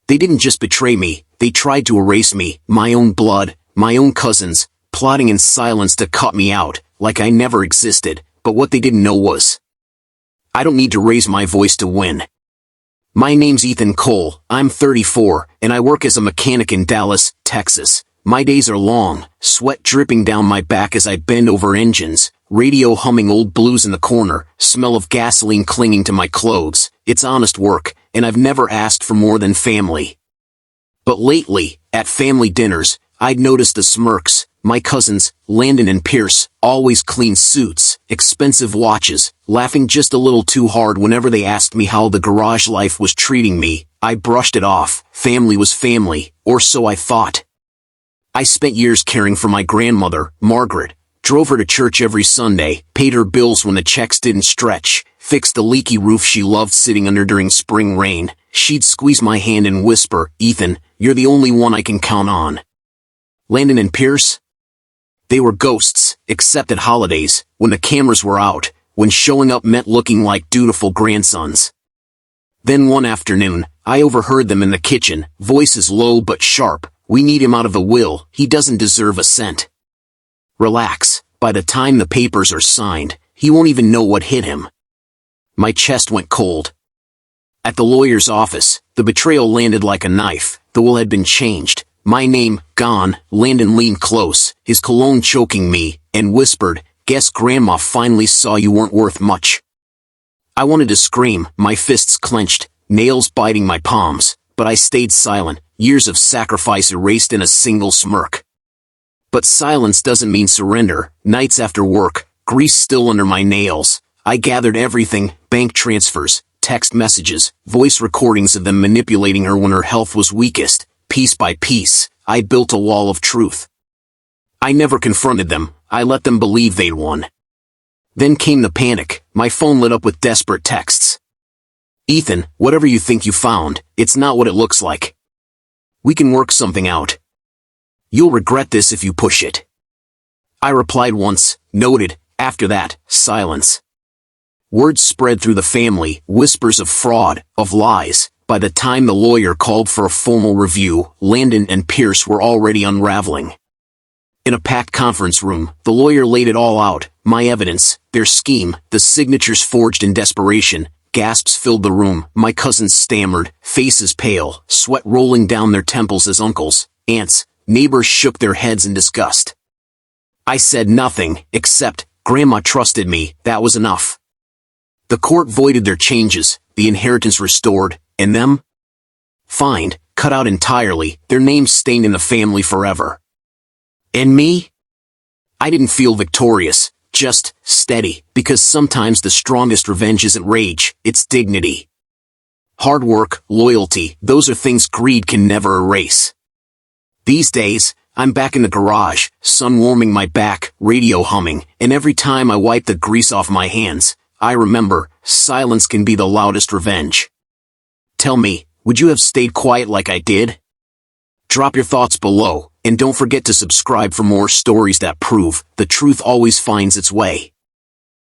They didn't just betray me, they tried to erase me, my own blood, my own cousins, plotting in silence to cut me out, like I never existed, but what they didn't know was, I don't need to raise my voice to win. My name's Ethan Cole, I'm 34, and I work as a mechanic in Dallas, Texas. My days are long, sweat dripping down my back as I bend over engines, radio humming old blues in the corner, smell of gasoline clinging to my clothes. It's honest work, and I've never asked for more than family. But lately, at family dinners, I'd noticed the smirks. My cousins, Landon and Pierce, always clean suits, expensive watches, laughing just a little too hard whenever they asked me how the garage life was treating me. I brushed it off. Family was family, or so I thought. I spent years caring for my grandmother, Margaret, drove her to church every Sunday, paid her bills when the checks didn't stretch, fixed the leaky roof she loved sitting under during spring rain. She'd squeeze my hand and whisper, "Ethan, you're the only one I can count on." Landon and Pierce? They were ghosts, except at holidays, when the cameras were out, when showing up meant looking like dutiful grandsons. Then one afternoon, I overheard them in the kitchen, voices low but sharp. "We need him out of the will, he doesn't deserve a cent." "Relax, by the time the papers are signed, he won't even know what hit him." My chest went cold. At the lawyer's office, the betrayal landed like a knife. The will had been changed. My name, gone. Landon leaned close, his cologne choking me, and whispered, "Guess Grandma finally saw you weren't worth much." I wanted to scream, my fists clenched, nails biting my palms, but I stayed silent, years of sacrifice erased in a single smirk. But silence doesn't mean surrender. Nights after work, grease still under my nails, I gathered everything, bank transfers, text messages, voice recordings of them manipulating her when her health was weakest. Piece by piece, I built a wall of truth. I never confronted them, I let them believe they'd won. Then came the panic, my phone lit up with desperate texts. "Ethan, whatever you think you found, it's not what it looks like. We can work something out. You'll regret this if you push it." I replied once, noted. After that, silence. Words spread through the family, whispers of fraud, of lies. By the time the lawyer called for a formal review, Landon and Pierce were already unraveling. In a packed conference room, the lawyer laid it all out, my evidence, their scheme, the signatures forged in desperation. Gasps filled the room, my cousins stammered, faces pale, sweat rolling down their temples as uncles, aunts, neighbors shook their heads in disgust. I said nothing, except, "Grandma trusted me, that was enough." The court voided their changes, the inheritance restored, and them? Fined, cut out entirely, their names stained in the family forever. And me? I didn't feel victorious, just steady, because sometimes the strongest revenge isn't rage, it's dignity. Hard work, loyalty, those are things greed can never erase. These days, I'm back in the garage, sun warming my back, radio humming, and every time I wipe the grease off my hands, I remember, silence can be the loudest revenge. Tell me, would you have stayed quiet like I did? Drop your thoughts below, and don't forget to subscribe for more stories that prove the truth always finds its way.